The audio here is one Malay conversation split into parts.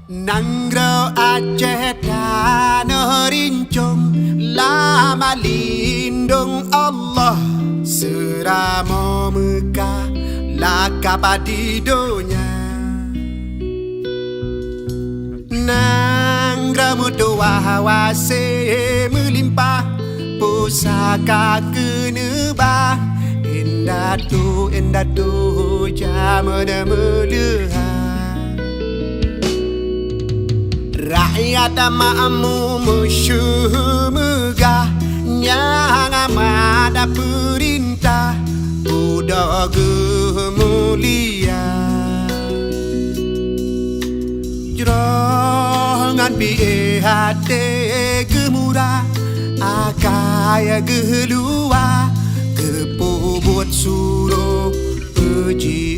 Nanggro Aceh tanah rincung, lama lindung Allah, seramo Mekah lakap di dunia. Nanggro mutua hawase melimpah, pusaka kenebah, indah tu jamana melihat. Rakyat makmu musuh megah, yang amat perintah budak mulia. Jerongan biar hati gemurah, akaya gelua kepobot suruh pergi.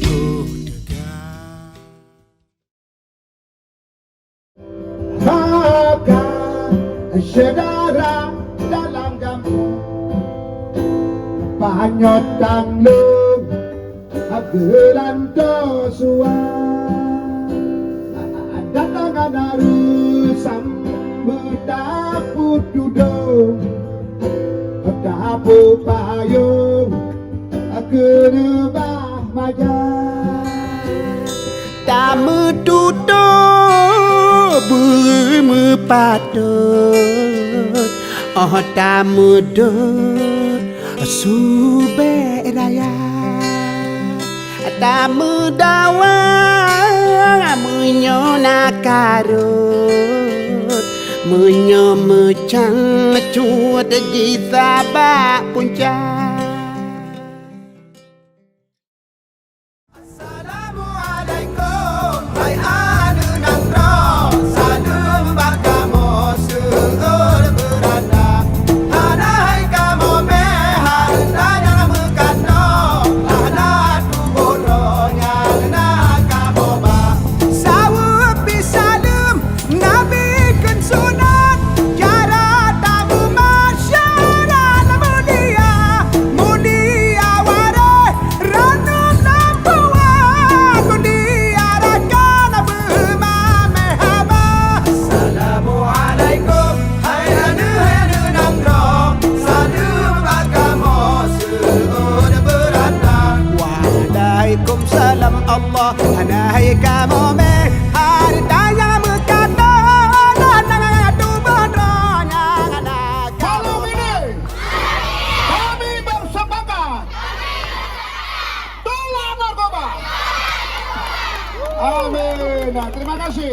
Saudara dalam kampung Panyot tanglung Agelan tosua Datangan harus sambut dapur dudung Dapur payung Kenebah majak Tamu duduk bermepatut, oh tamu duduk subek raya, tamu dawang menyona karut, menyomecang cut di sabak puncak. Salam Allah, hanai kamu meh hartanya mekata dan tu badronya anak. Malam ini kami bersepakat tolak narkoba. Amin. Terima kasih.